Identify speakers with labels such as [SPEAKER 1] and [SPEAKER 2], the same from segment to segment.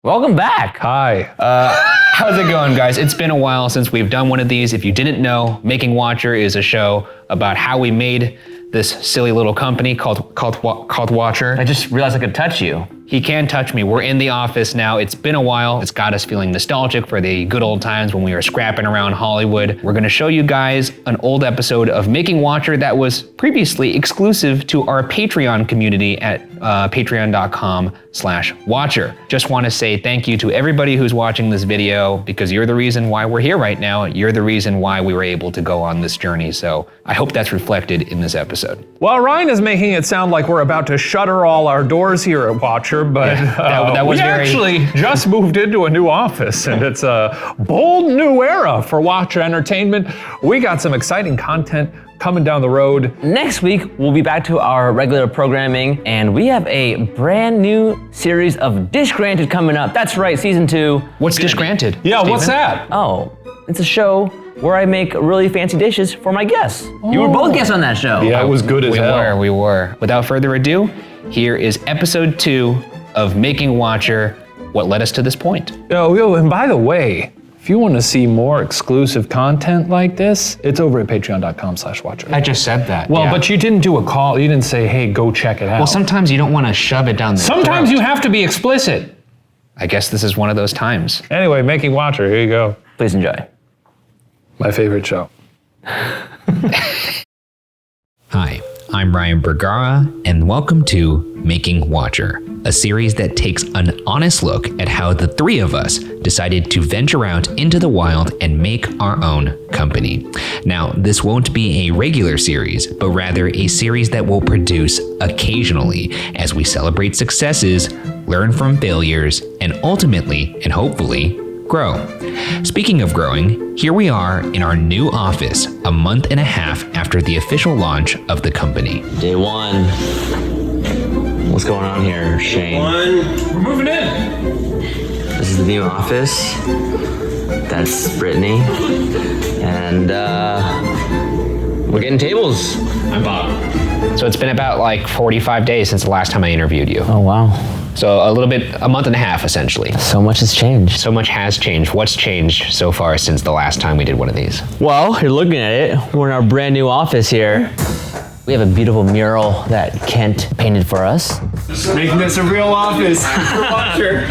[SPEAKER 1] Welcome back.
[SPEAKER 2] Hi.
[SPEAKER 3] How's it going, guys? It's been a while since we've done one of these. If you didn't know, Making Watcher is a show about how we made this silly little company called Watcher.
[SPEAKER 1] I just realized I could touch you.
[SPEAKER 3] He can touch me. We're in the office now. It's been a while. It's got us feeling nostalgic for the good old times when we were scrapping around Hollywood. We're gonna show you guys an old episode of Making Watcher that was previously exclusive to our Patreon community at patreon.com/watcher. Just wanna say thank you to everybody who's watching this video because you're the reason why we're here right now. You're the reason why we were able to go on this journey. So I hope that's reflected in this episode.
[SPEAKER 2] Well, Ryan is making it sound like we're about to shutter all our doors here at Watcher, but
[SPEAKER 3] that was
[SPEAKER 2] we actually just moved into a new office, and it's a bold new era for Watcher Entertainment. We got some exciting content coming down the road.
[SPEAKER 1] Next week, we'll be back to our regular programming, and we have a brand new series of Dish Granted coming up. That's right, season 2.
[SPEAKER 3] What's Dish Granted?
[SPEAKER 2] Yeah,
[SPEAKER 3] Steven?
[SPEAKER 2] what's that?
[SPEAKER 1] Oh, it's a show where I make really fancy dishes for my guests. You were both guests on that show.
[SPEAKER 2] Yeah, it was good as hell.
[SPEAKER 3] We were. Without further ado, here is episode 2 of Making Watcher, what led us to this point.
[SPEAKER 2] Yo, and by the way, if you want to see more exclusive content like this, it's over at patreon.com/watcher.
[SPEAKER 3] I just said that.
[SPEAKER 2] Well,
[SPEAKER 3] yeah.
[SPEAKER 2] but you didn't do a call. You didn't say, hey, go check it out.
[SPEAKER 3] Well, sometimes you don't want to shove it down the
[SPEAKER 2] Sometimes
[SPEAKER 3] throat.
[SPEAKER 2] you have to be explicit.
[SPEAKER 3] I guess this is one of those times.
[SPEAKER 2] Anyway, Making Watcher, here you go.
[SPEAKER 1] Please enjoy.
[SPEAKER 2] My favorite show.
[SPEAKER 4] Hi, I'm Ryan Bergara, and welcome to Making Watcher, a series that takes an honest look at how the three of us decided to venture out into the wild and make our own company. Now, this won't be a regular series, but rather a series that will produce occasionally as we celebrate successes, learn from failures, and ultimately, and hopefully, grow. Speaking of growing, here we are in our new office a month and a half after the official launch of the company.
[SPEAKER 1] Day 1. What's going on here, Shane?
[SPEAKER 2] We're moving in.
[SPEAKER 1] This is the new office. That's Brittney. And we're getting tables.
[SPEAKER 3] I'm Bob. So it's been about like 45 days since the last time I interviewed you.
[SPEAKER 1] Oh, wow.
[SPEAKER 3] So a month and a half, essentially.
[SPEAKER 1] So much has changed.
[SPEAKER 3] So much has changed. What's changed so far since the last time we did one of these?
[SPEAKER 1] Well, you're looking at it. We're in our brand new office here. We have a beautiful mural that Kent painted for us.
[SPEAKER 5] Making this a real office for Watcher.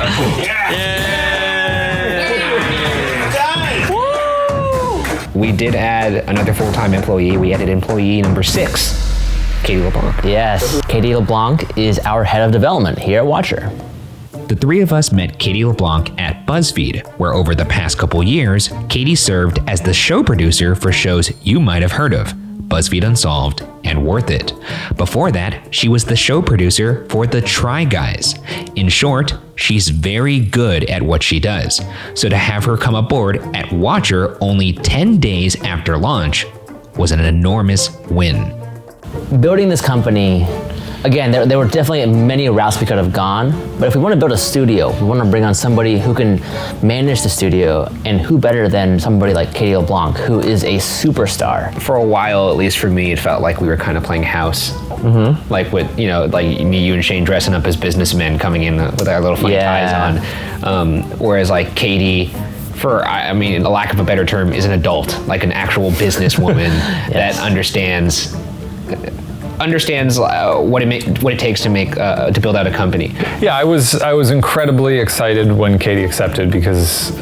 [SPEAKER 3] We did add another full-time employee. We added employee number 6, Katie LeBlanc.
[SPEAKER 1] Yes, Katie LeBlanc is our head of development here at Watcher.
[SPEAKER 4] The three of us met Katie LeBlanc at BuzzFeed, where over the past couple years, Katie served as the show producer for shows you might have heard of, BuzzFeed Unsolved and Worth It. Before that, she was the show producer for The Try Guys. In short, she's very good at what she does. So to have her come aboard at Watcher only 10 days after launch was an enormous win.
[SPEAKER 1] Building this company, again, there were definitely many routes we could have gone, but if we want to build a studio, we want to bring on somebody who can manage the studio, and who better than somebody like Katie LeBlanc, who is a superstar.
[SPEAKER 3] For a while, at least for me, it felt like we were kind of playing house. Mm-hmm. Like with, like me, you, and Shane dressing up as businessmen coming in with our little funny ties on. Whereas like Katie, for, I mean, a lack of a better term, is an adult, like an actual businesswoman that understands what it takes to build out a company.
[SPEAKER 2] Yeah, I was incredibly excited when Katie accepted because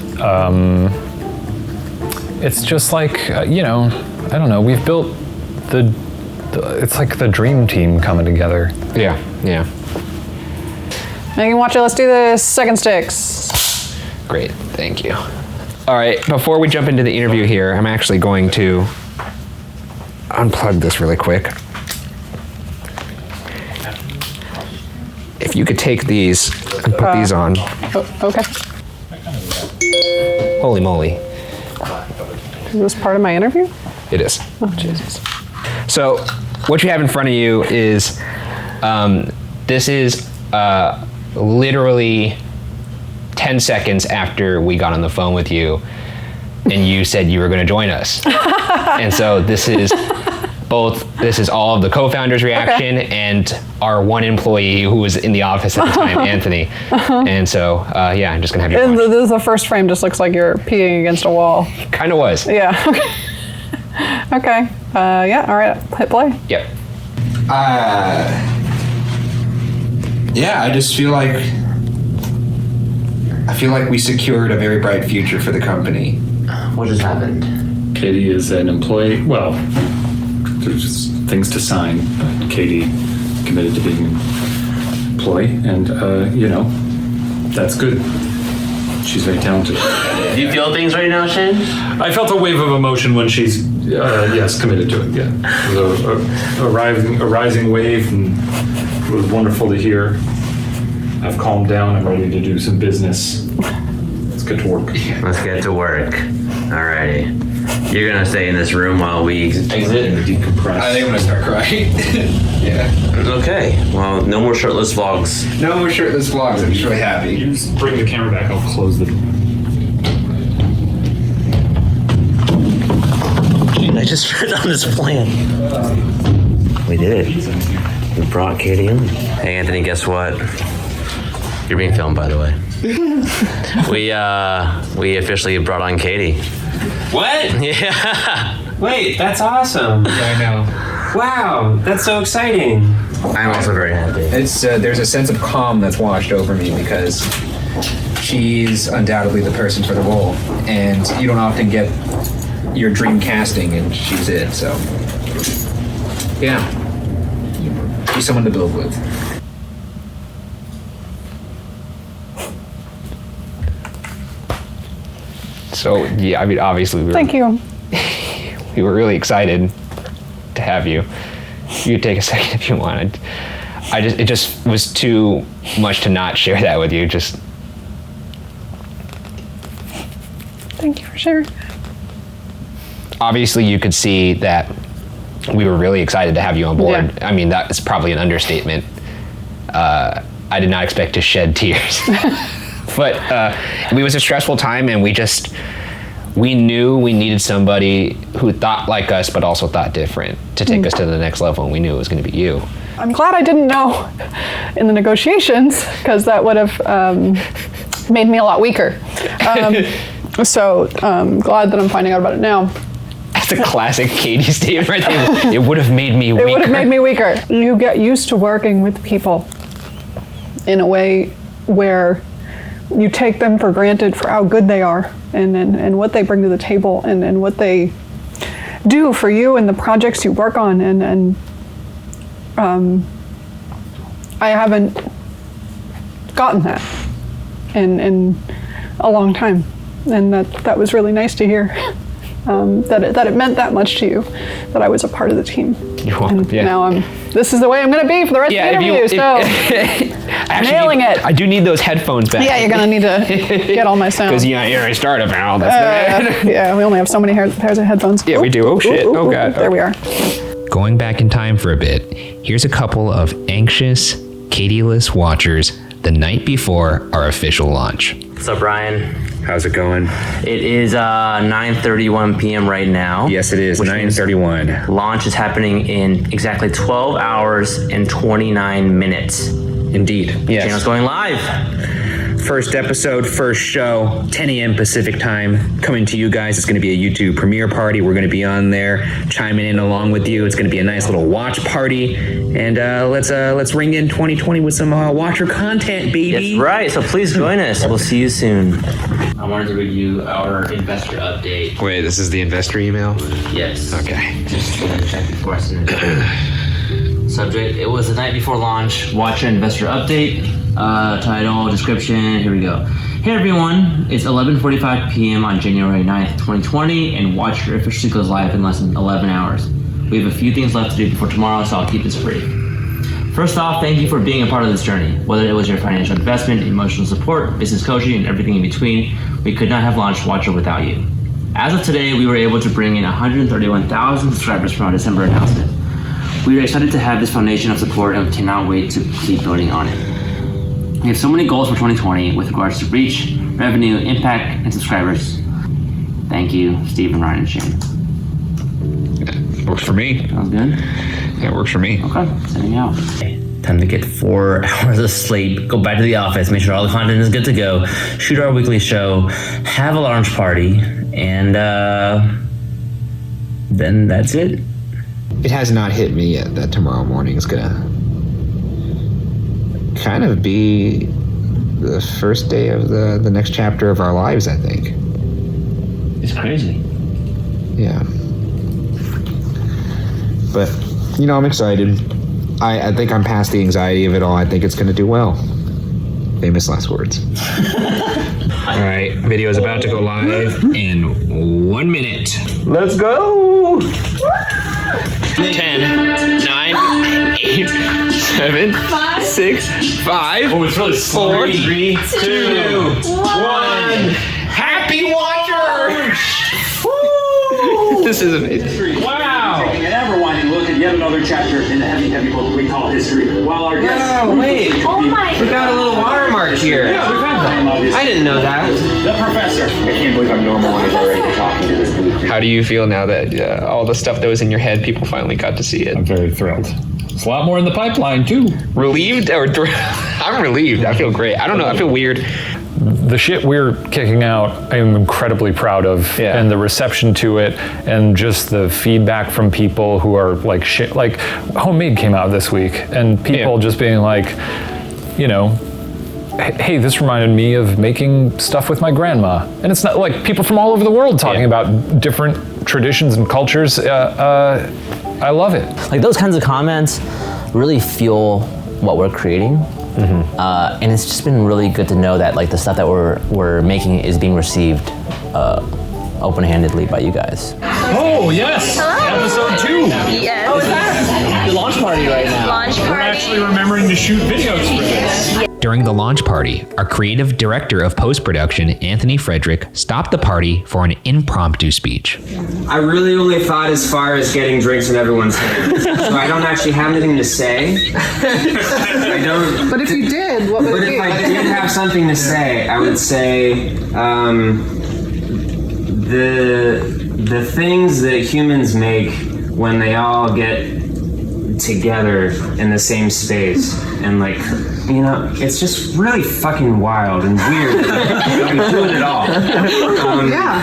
[SPEAKER 2] it's just like I don't know. We've built it's like the dream team coming together.
[SPEAKER 3] Yeah.
[SPEAKER 6] Making Watcher, let's do this. Second sticks.
[SPEAKER 3] Great, thank you. All right, before we jump into the interview here, I'm actually going to unplug this really quick. If you could take these and put these on.
[SPEAKER 6] Oh, okay.
[SPEAKER 3] Holy moly.
[SPEAKER 6] Is this part of my interview?
[SPEAKER 3] It is.
[SPEAKER 6] Oh, Jesus.
[SPEAKER 3] So what you have in front of you is, this is literally 10 seconds after we got on the phone with you and you said you were going to join us. And so this is both. This is all of the co-founder's reaction and our one employee who was in the office at the time, Anthony. And so, yeah, I'm just gonna have you
[SPEAKER 6] And
[SPEAKER 3] watch.
[SPEAKER 6] this is the first frame just looks like you're peeing against a wall.
[SPEAKER 3] Kind of was.
[SPEAKER 6] Yeah, okay. Okay, yeah, all right, hit play.
[SPEAKER 3] Yep.
[SPEAKER 7] Yeah, I just feel like we secured a very bright future for the company.
[SPEAKER 1] What just happened?
[SPEAKER 5] Katie is an employee. Well, there's just things to sign. But Katie committed to being an employee, and you know, that's good. She's very talented.
[SPEAKER 1] Do you feel things right now, Shane?
[SPEAKER 5] I felt a wave of emotion when she's yes, committed to it. Yeah, it was a rising wave, and it was wonderful to hear. I've calmed down. I'm ready to do some business. Let's get to work.
[SPEAKER 8] Let's get to work. Alrighty. You're gonna stay in this room while we exit?
[SPEAKER 5] Decompress.
[SPEAKER 7] I think I'm gonna start crying. Yeah.
[SPEAKER 8] Okay. Well, no more shirtless vlogs.
[SPEAKER 7] No more shirtless vlogs. I'm just really happy.
[SPEAKER 5] You just bring the camera back. I'll close the door.
[SPEAKER 8] I just wrote down this plan. We did it. We brought Katie in. Hey, Anthony, guess what? You're being filmed, by the way. We officially brought on Katie.
[SPEAKER 9] What?
[SPEAKER 8] Yeah.
[SPEAKER 9] Wait, that's awesome.
[SPEAKER 5] I know.
[SPEAKER 9] Wow, that's so exciting.
[SPEAKER 8] I'm also very happy.
[SPEAKER 7] It's there's a sense of calm that's washed over me because she's undoubtedly the person for the role, and you don't often get your dream casting, and she's it. So, yeah, she's someone to build with.
[SPEAKER 3] So, yeah, I mean, obviously
[SPEAKER 6] Thank you.
[SPEAKER 3] we were really excited to have you. You could take a second if you wanted. It just was too much to not share that with you. Just
[SPEAKER 6] Thank you for sharing.
[SPEAKER 3] obviously you could see that we were really excited to have you on board.
[SPEAKER 6] Yeah.
[SPEAKER 3] I mean, that's probably an understatement. I did not expect to shed tears. But it was a stressful time, and we knew we needed somebody who thought like us, but also thought different to take us to the next level, and we knew it was going to be you.
[SPEAKER 6] I'm glad I didn't know in the negotiations, because that would have made me a lot weaker. So glad that I'm finding out about it now.
[SPEAKER 3] That's a classic Katie statement right there. It would have made me weaker.
[SPEAKER 6] It would have made me weaker. You get used to working with people in a way where you take them for granted for how good they are and what they bring to the table and what they do for you and the projects you work on. And I haven't gotten that in a long time. And that was really nice to hear. That it meant that much to you, that I was a part of the team.
[SPEAKER 3] You're welcome.
[SPEAKER 6] And
[SPEAKER 3] Yeah.
[SPEAKER 6] now this is the way I'm going to be for the rest of the interview. Nailing it.
[SPEAKER 3] I do need those headphones back.
[SPEAKER 6] Yeah, you're going to need to get all my sound.
[SPEAKER 3] Because you're a startup and all that.
[SPEAKER 6] Yeah, we only have so many pairs of headphones.
[SPEAKER 3] Yeah, we do. Oh, shit. Oh, God.
[SPEAKER 6] There we are.
[SPEAKER 4] Going back in time for a bit, here's a couple of anxious, Katie-less watchers the night before our official launch.
[SPEAKER 8] What's up, Ryan?
[SPEAKER 3] How's it going?
[SPEAKER 8] It is 9:31 p.m. right now.
[SPEAKER 3] Yes, it is.
[SPEAKER 8] which means
[SPEAKER 3] 9:31.
[SPEAKER 8] Launch is happening in exactly 12 hours and 29 minutes.
[SPEAKER 3] Indeed. Yes.
[SPEAKER 8] Channel's going live.
[SPEAKER 3] First episode, first show, 10 a.m. Pacific time, coming to you guys. It's going to be a YouTube premiere party. We're going to be on there, chiming in along with you. It's going to be a nice little watch party, and let's ring in 2020 with some watcher content, baby.
[SPEAKER 8] That's right. So please join us. We'll see you soon. I wanted to read you our investor update.
[SPEAKER 3] Wait, this is the investor email?
[SPEAKER 8] Yes.
[SPEAKER 3] Okay.
[SPEAKER 8] Just gonna check before I send it. Subject: it was the night before launch. Watcher investor update. Title, description. Here we go. Hey everyone, it's 11:45 p.m. on January 9th, 2020, and Watcher officially goes live in less than 11 hours. We have a few things left to do before tomorrow, so I'll keep this brief. First off, thank you for being a part of this journey. Whether it was your financial investment, emotional support, business coaching, and everything in between, we could not have launched Watcher without you. As of today, we were able to bring in 131,000 subscribers from our December announcement. We are excited to have this foundation of support and cannot wait to keep building on it. We have so many goals for 2020 with regards to reach, revenue, impact, and subscribers. Thank you, Steve and Ryan and Shane.
[SPEAKER 3] Works for me.
[SPEAKER 8] Sounds good.
[SPEAKER 3] Yeah, it works for me.
[SPEAKER 8] Okay, sending out. Time to get 4 hours of sleep, go back to the office, make sure all the content is good to go, shoot our weekly show, have a launch party, and then that's it.
[SPEAKER 3] It has not hit me yet that tomorrow morning is gonna kind of be the first day of the next chapter of our lives, I think.
[SPEAKER 8] It's crazy.
[SPEAKER 3] Yeah. But, I'm excited. I think I'm past the anxiety of it all. I think it's gonna do well. Famous last words. All right, video is about to go live in 1 minute.
[SPEAKER 9] Let's go!
[SPEAKER 3] 10, 9, 8, 7, 6, 5,
[SPEAKER 9] Oh, it's really
[SPEAKER 3] 4, 3, 2, 1. Happy Watchers! This is amazing.
[SPEAKER 9] Wow!
[SPEAKER 10] Taking an ever-winding look at yet another chapter in the heavy book we call history. While our guests...
[SPEAKER 9] Oh, wait.
[SPEAKER 10] Oh my
[SPEAKER 9] We got a little watermark here.
[SPEAKER 10] Yeah, we've had that.
[SPEAKER 9] I didn't know that.
[SPEAKER 10] The professor. I can't believe I'm normalized already talking to this booth.
[SPEAKER 3] How do you feel now that all the stuff that was in your head, people finally got to see it?
[SPEAKER 5] I'm very thrilled. There's a lot more in the pipeline, too.
[SPEAKER 3] Relieved or I'm relieved. I feel great. I don't know. I feel weird.
[SPEAKER 2] The shit we're kicking out, I'm incredibly proud of,
[SPEAKER 3] Yeah.
[SPEAKER 2] and the reception to it, and just the feedback from people who are like shit. Like Homemade came out this week, and people just being like, hey, this reminded me of making stuff with my grandma. And it's not like people from all over the world talking about different traditions and cultures. I love it.
[SPEAKER 1] Like those kinds of comments really fuel what we're creating. And it's just been really good to know that like the stuff that we're making is being received open-handedly by you guys.
[SPEAKER 5] Oh, yes! Episode 2!
[SPEAKER 11] Yes.
[SPEAKER 1] The launch party right now.
[SPEAKER 11] Launch party.
[SPEAKER 5] We're actually remembering to shoot videos for this.
[SPEAKER 4] During the launch party, our creative director of post-production, Anthony Frederick, stopped the party for an impromptu speech.
[SPEAKER 9] I really only thought as far as getting drinks in everyone's hands. So I don't actually have anything to say. I don't.
[SPEAKER 6] But if you did, what would
[SPEAKER 9] But
[SPEAKER 6] it be?
[SPEAKER 9] if I did have something to say, I would say the things that humans make when they all get together in the same space and like, it's just really fucking wild and weird that we do it all.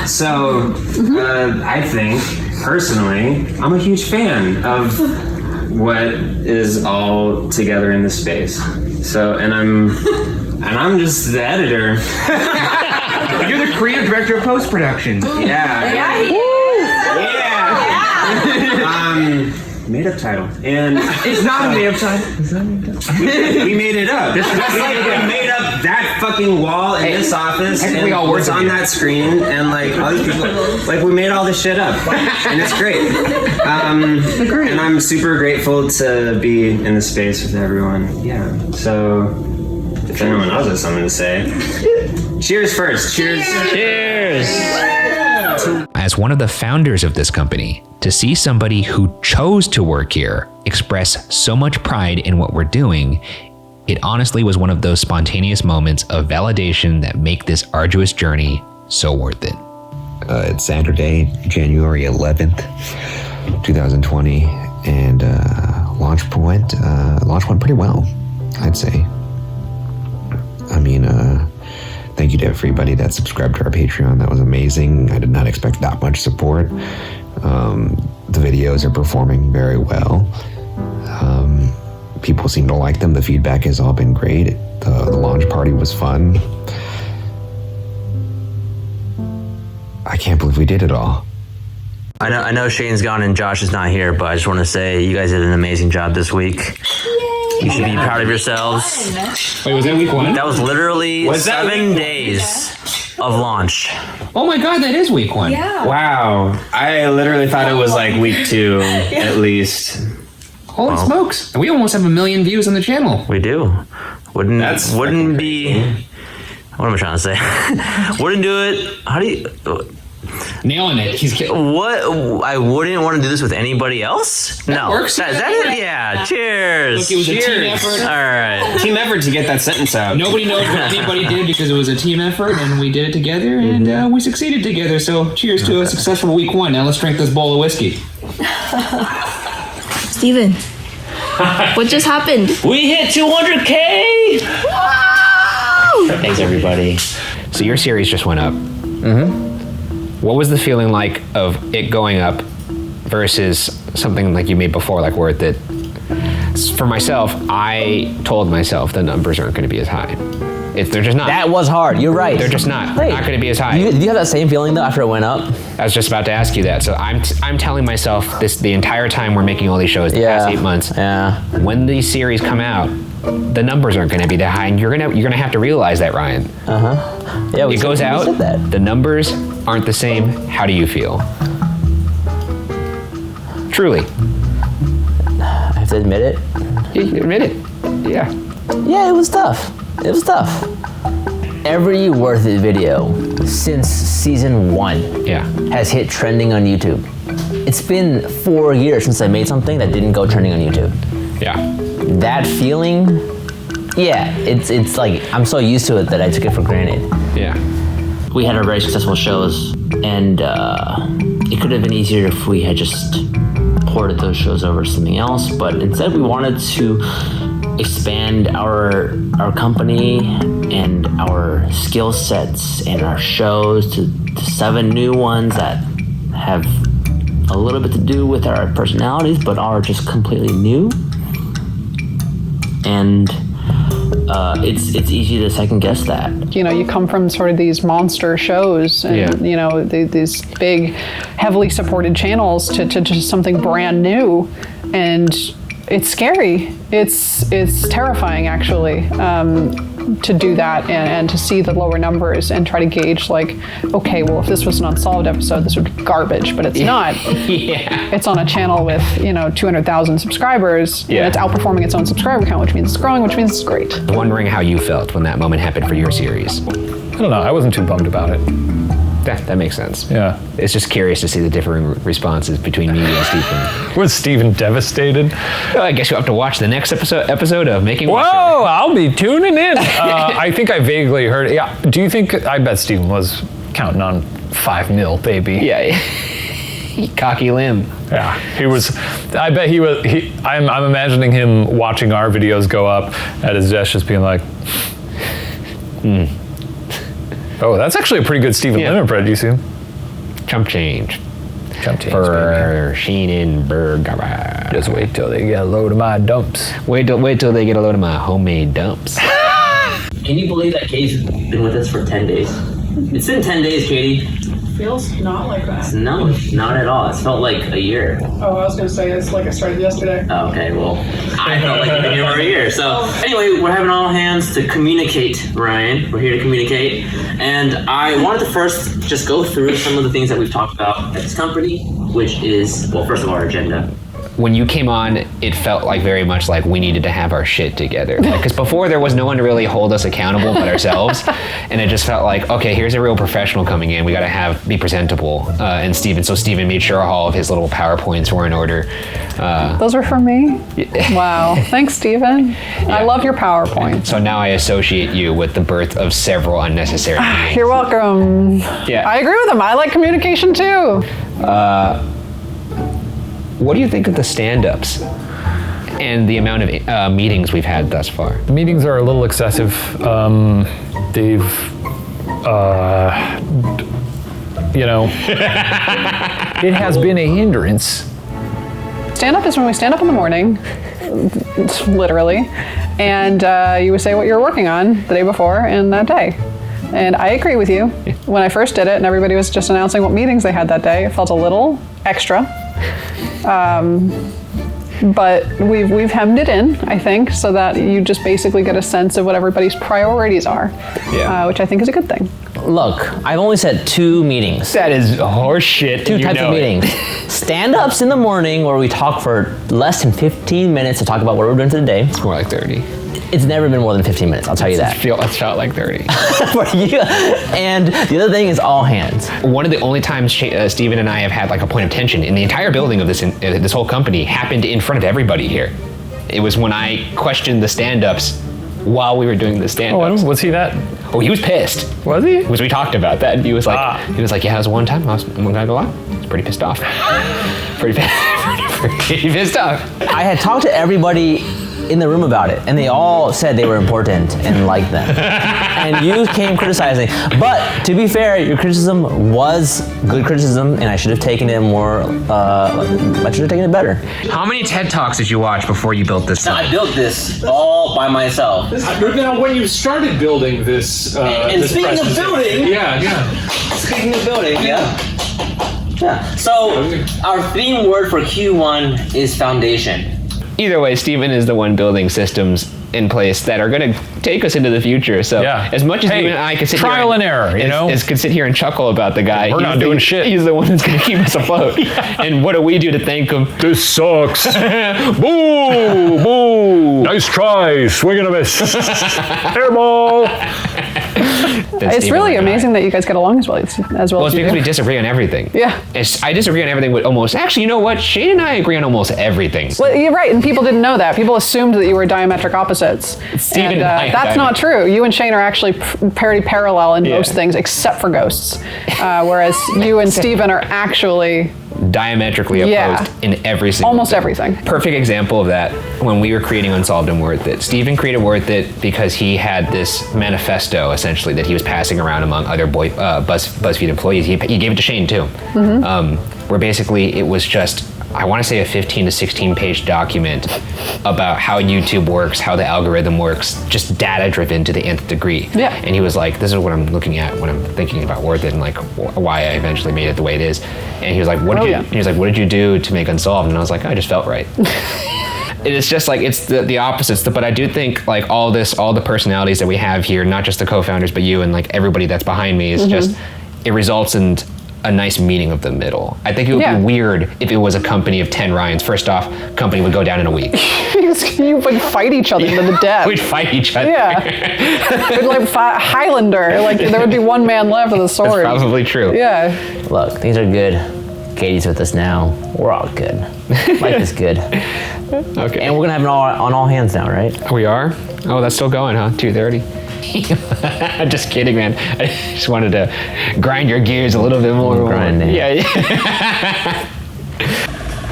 [SPEAKER 9] So I think personally, I'm a huge fan of what is all together in this space. So and I'm just the editor.
[SPEAKER 3] You're the creative director of post-production.
[SPEAKER 9] Yeah. Made up title. And
[SPEAKER 3] It's not a made-up title.
[SPEAKER 9] we made it up. Just like we made up that fucking wall in this office and
[SPEAKER 3] we all
[SPEAKER 9] what's
[SPEAKER 3] work
[SPEAKER 9] on
[SPEAKER 3] together.
[SPEAKER 9] that screen and like all these people, like we made all this shit up and it's great. And I'm super grateful to be in the space with everyone. Yeah. So if anyone else has something to say, cheers first. Cheers.
[SPEAKER 4] As one of the founders of this company, to see somebody who chose to work here express so much pride in what we're doing, it honestly was one of those spontaneous moments of validation that make this arduous journey so worth it.
[SPEAKER 3] It's Saturday, January 11th, 2020, and launch went pretty well, I'd say. I mean, thank you to everybody that subscribed to our Patreon. That was amazing. I did not expect that much support. The videos are performing very well. People seem to like them. The feedback has all been great. The launch party was fun. I can't believe we did it all.
[SPEAKER 8] I know Shane's gone and Josh is not here, but I just want to say you guys did an amazing job this week. You should be proud of yourselves.
[SPEAKER 3] Wait, was that week 1?
[SPEAKER 8] That was literally 7 days of launch.
[SPEAKER 3] Oh my god, that is week 1.
[SPEAKER 9] Wow. I literally thought it was like week 2 at least.
[SPEAKER 3] Holy smokes. And we almost have 1 million views on the channel.
[SPEAKER 8] We do. What am I trying to say? Wouldn't do it. How do you...
[SPEAKER 3] Nailing it. He's
[SPEAKER 8] What? I wouldn't want to do this with anybody else? No.
[SPEAKER 3] works.
[SPEAKER 8] Yeah. Cheers.
[SPEAKER 3] Look, it was a team effort.
[SPEAKER 8] All right.
[SPEAKER 9] Team effort to get that sentence out.
[SPEAKER 3] Nobody knows what anybody did because it was a team effort and we did it together and we succeeded together. So cheers to a successful week 1. Now let's drink this bowl of whiskey.
[SPEAKER 11] Steven, what just happened?
[SPEAKER 8] We hit 200K!
[SPEAKER 11] Wow!
[SPEAKER 1] Thanks, everybody.
[SPEAKER 3] So your series just went up. What was the feeling like of it going up versus something like you made before, like where that? For myself, I told myself the numbers aren't going to be as high. They're just not.
[SPEAKER 1] That was hard. You're right.
[SPEAKER 3] They're just not.
[SPEAKER 1] Hey,
[SPEAKER 3] Not going to be as high.
[SPEAKER 1] Do you have that same feeling though after it went up?
[SPEAKER 3] I was just about to ask you that. So I'm telling myself this the entire time we're making all these shows, the past 8 months.
[SPEAKER 1] Yeah.
[SPEAKER 3] When these series come out, the numbers aren't going to be that high, and you're gonna have to realize that, Ryan.
[SPEAKER 1] Yeah.
[SPEAKER 3] It goes out.
[SPEAKER 1] Said that.
[SPEAKER 3] The numbers aren't the same. How do you feel? Truly.
[SPEAKER 1] I have to admit it.
[SPEAKER 3] You admit it. Yeah.
[SPEAKER 1] Yeah, it was tough. It was tough. Every Worth It video since season 1 has hit trending on YouTube. It's been 4 years since I made something that didn't go trending on YouTube.
[SPEAKER 3] Yeah.
[SPEAKER 1] That feeling, yeah, it's like I'm so used to it that I took it for granted.
[SPEAKER 3] Yeah.
[SPEAKER 8] We had our very successful shows, and it could have been easier if we had just ported those shows over to something else, but instead we wanted to expand our company and our skill sets and our shows to 7 new ones that have a little bit to do with our personalities but are just completely new. And it's easy to second guess that.
[SPEAKER 6] You know, you come from sort of these monster shows and, you know, these big, heavily supported channels to just something brand new. And it's scary. It's terrifying, actually, to do that and to see the lower numbers and try to gauge, like, okay, well, if this was an Unsolved episode, this would be garbage, but it's not.
[SPEAKER 3] Yeah.
[SPEAKER 6] It's on a channel with, 200,000 subscribers, and it's outperforming its own subscriber count, which means it's growing, which means it's great.
[SPEAKER 3] Wondering how you felt when that moment happened for your series.
[SPEAKER 2] I don't know. I wasn't too bummed about it.
[SPEAKER 3] That makes sense.
[SPEAKER 2] Yeah.
[SPEAKER 3] It's just curious to see the differing responses between me and Stephen.
[SPEAKER 2] Was Stephen devastated?
[SPEAKER 3] Well, I guess you'll have to watch the next episode of Making Watcher.
[SPEAKER 2] Whoa, I'll be tuning in. I think I vaguely heard. Yeah. Do you think? I bet Stephen was counting on 5 mil, baby.
[SPEAKER 3] Yeah. Cocky limb.
[SPEAKER 2] Yeah, he was. I bet he was. I'm imagining him watching our videos go up at his desk, just being like, "Oh, that's actually a pretty good Stephen limit bread." Do you see him?
[SPEAKER 3] Chump change.
[SPEAKER 2] Chump change
[SPEAKER 3] for Sheen and Bergara.
[SPEAKER 2] Just wait till they get a load of my dumps.
[SPEAKER 3] Wait till they get a load of my homemade dumps.
[SPEAKER 8] Can you believe that Katie's been with us for 10 days? It's been 10 days, Katie.
[SPEAKER 6] Feels not like that.
[SPEAKER 8] No, not at all. It's felt like a year.
[SPEAKER 6] Oh, I was going to say it's like I started yesterday.
[SPEAKER 8] Oh, okay, well, I felt like I've been here for a year. So anyway, we're having all hands to communicate, Ryan. We're here to communicate. And I wanted to first just go through some of the things that we've talked about at this company, which is, well, first of all, our agenda.
[SPEAKER 3] When you came on, it felt like very much like we needed to have our shit together. Because before there was no one to really hold us accountable but ourselves. And it just felt like, okay, here's a real professional coming in. We got to be presentable. And Steven made sure all of his little PowerPoints were in order.
[SPEAKER 6] Those are for me? Wow. Thanks, Steven. Yeah. I love your PowerPoint.
[SPEAKER 3] So now I associate you with the birth of several unnecessary meetings.
[SPEAKER 6] You're welcome.
[SPEAKER 3] Yeah.
[SPEAKER 6] I agree with him. I like communication too.
[SPEAKER 3] What do you think of the stand-ups and the amount of meetings we've had thus far?
[SPEAKER 2] Meetings are a little excessive. They've, it has been a hindrance.
[SPEAKER 6] Stand-up is when we stand up in the morning, literally, and you would say what you're working on the day before and that day. And I agree with you. When I first did it and everybody was just announcing what meetings they had that day, it felt a little extra. But we've hemmed it in, I think, so that you just basically get a sense of what everybody's priorities are, which I think is a good thing.
[SPEAKER 1] Look, I've only said 2 meetings.
[SPEAKER 3] That is horse shit.
[SPEAKER 1] 2 types of meetings. Stand-ups in the morning where we talk for less than 15 minutes to talk about what we're doing today.
[SPEAKER 3] It's more like 30.
[SPEAKER 1] It's never been more than 15 minutes, I'll tell you that.
[SPEAKER 3] It's felt like 30.
[SPEAKER 1] For you. And the other thing is all hands.
[SPEAKER 3] One of the only times Steven and I have had like a point of tension in the entire building of this whole company happened in front of everybody here. It was when I questioned the stand-ups while we were doing the stand-ups.
[SPEAKER 2] Oh, was he that?
[SPEAKER 3] Oh, he was pissed.
[SPEAKER 2] Was he?
[SPEAKER 3] Because we talked about that. And he was like, yeah, it was one time. I'm not gonna lie, I was pretty pissed off. Pretty pissed. You pissed off.
[SPEAKER 1] I had talked to everybody in the room about it, and they all said they were important and liked them. And you came criticizing. But to be fair, your criticism was good criticism, and I should have taken it more. I should have taken it better.
[SPEAKER 3] How many TED Talks did you watch before you built this?
[SPEAKER 8] I built this all by myself.
[SPEAKER 2] Now, when you started building this,
[SPEAKER 8] And
[SPEAKER 2] this
[SPEAKER 8] speaking of
[SPEAKER 2] presentation-
[SPEAKER 8] building,
[SPEAKER 2] yeah.
[SPEAKER 8] Speaking of building, yeah. So our theme word for Q1 is foundation.
[SPEAKER 3] Either way, Steven is the one building systems in place that are going to take us into the future. So as much as you and I can sit
[SPEAKER 2] trial
[SPEAKER 3] here
[SPEAKER 2] and error, you know,
[SPEAKER 3] can sit here and chuckle about the guy.
[SPEAKER 2] We're not doing shit.
[SPEAKER 3] He's the one that's going to keep us afloat. And what do we do to thank him?
[SPEAKER 2] This sucks.
[SPEAKER 3] Boo! Boo!
[SPEAKER 2] Nice try. Swing and a miss. Airball.
[SPEAKER 6] It's really amazing that you guys get along as well as
[SPEAKER 3] Well,
[SPEAKER 6] you
[SPEAKER 3] it's because
[SPEAKER 6] do.
[SPEAKER 3] we disagree on everything.
[SPEAKER 6] Yeah.
[SPEAKER 3] I disagree on everything with almost. Actually, you know what? Shane and I agree on almost everything.
[SPEAKER 6] Well, you're right, and people didn't know that. People assumed that you were diametric opposites.
[SPEAKER 3] Steven
[SPEAKER 6] And
[SPEAKER 3] and I
[SPEAKER 6] that's not true. You and Shane are actually pretty parallel in most things, except for ghosts. Whereas you and Steven are actually
[SPEAKER 3] diametrically opposed in every single
[SPEAKER 6] almost
[SPEAKER 3] thing.
[SPEAKER 6] everything.
[SPEAKER 3] Perfect example of that when we were creating Unsolved and Worth It. Steven created Worth It because he had this manifesto essentially that he was passing around among other BuzzFeed employees. He gave it to Shane too, where basically it was just, I want to say, a 15 to 16 page document about how YouTube works, how the algorithm works, just data driven to the nth degree.
[SPEAKER 6] Yeah.
[SPEAKER 3] And he was like, this is what I'm looking at when I'm thinking about Worth It and like why I eventually made it the way it is. And he was like, what did you do to make Unsolved? And I was like, I just felt right. It's just like, it's the opposites. But I do think like all the personalities that we have here, not just the co-founders, but you and like everybody that's behind me is just, it results in a nice meeting of the middle. I think it would be weird if it was a company of 10 Ryans. First off, company would go down in a week.
[SPEAKER 6] You would fight each other to the death.
[SPEAKER 3] We'd fight each other.
[SPEAKER 6] Yeah. We'd like fight Highlander. Like there would be one man left with a sword.
[SPEAKER 3] That's probably true.
[SPEAKER 6] Yeah.
[SPEAKER 1] Look, things are good. Katie's with us now. We're all good. Life is good.
[SPEAKER 3] Okay.
[SPEAKER 1] And we're gonna have it on all hands now, right?
[SPEAKER 3] We are? Oh, that's still going, huh? 2:30. Just kidding, man. I just wanted to grind your gears a little bit more.
[SPEAKER 1] Grinding.
[SPEAKER 3] Yeah.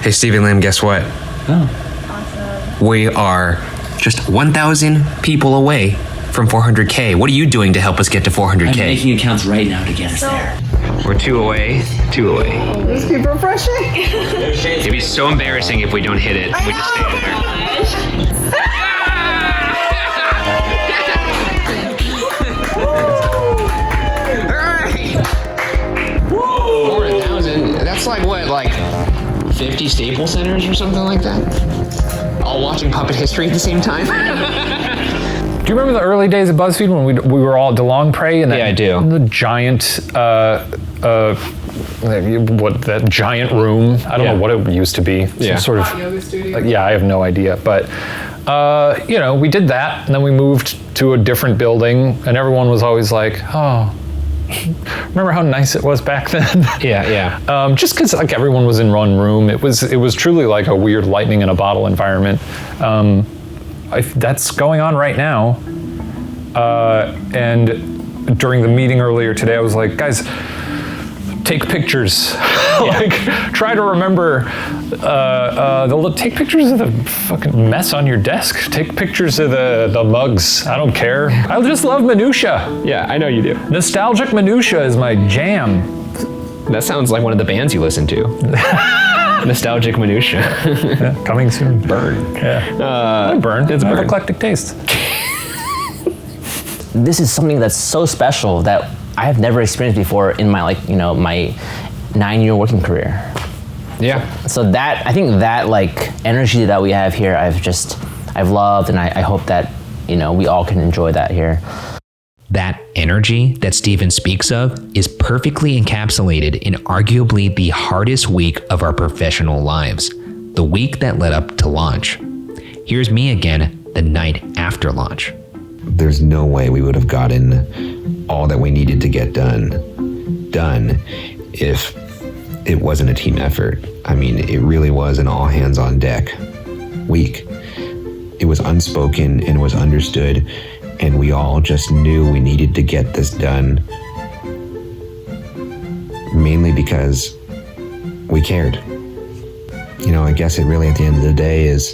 [SPEAKER 3] Hey, Stephen Lamb, guess what?
[SPEAKER 11] Awesome.
[SPEAKER 3] We are just 1,000 people away from 400K. What are you doing to help us get to 400K?
[SPEAKER 8] I'm making accounts right now to get us there.
[SPEAKER 3] We're 2 away. 2 away.
[SPEAKER 6] Just keep refreshing.
[SPEAKER 3] It'd be so embarrassing if we don't hit it. We just stay there. 4,000. That's like what, like 50 Staples Centers or something like that? All watching Puppet History at the same time?
[SPEAKER 2] Do you remember the early days of BuzzFeed when we were all DeLong Prey and
[SPEAKER 3] I do.
[SPEAKER 2] The giant that giant room? I don't know what it used to be. Some sort of
[SPEAKER 6] yoga studio.
[SPEAKER 2] I have no idea. But we did that, and then we moved to a different building, and everyone was always like, "Oh, remember how nice it was back then?"
[SPEAKER 3] Yeah.
[SPEAKER 2] Just because like everyone was in one room, it was truly like a weird lightning in a bottle environment. That's going on right now. And during the meeting earlier today, I was like, guys, take pictures. Like, try to remember, take pictures of the fucking mess on your desk. Take pictures of the mugs. I don't care. I just love minutia.
[SPEAKER 3] Yeah, I know you do.
[SPEAKER 2] Nostalgic minutia is my jam.
[SPEAKER 3] That sounds like one of the bands you listen to. Nostalgic Minutia.
[SPEAKER 2] Coming soon.
[SPEAKER 3] Burn.
[SPEAKER 2] Yeah. Burn. It's a bit of eclectic taste.
[SPEAKER 1] This is something that's so special that I have never experienced before in my my 9-year working career.
[SPEAKER 3] Yeah.
[SPEAKER 1] So that, I think that like energy that we have here, I've loved, and I hope that we all can enjoy that here.
[SPEAKER 4] That energy that Steven speaks of is perfectly encapsulated in arguably the hardest week of our professional lives, the week that led up to launch. Here's me again the night after launch.
[SPEAKER 12] There's no way we would have gotten all that we needed to get done if it wasn't a team effort. I mean, it really was an all hands on deck week. It was unspoken and it was understood, and we all just knew we needed to get this done, mainly because we cared. I guess it really at the end of the day is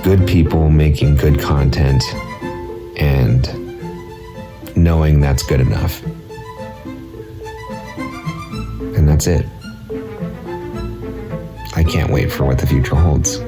[SPEAKER 12] good people making good content and knowing that's good enough. And that's it. I can't wait for what the future holds.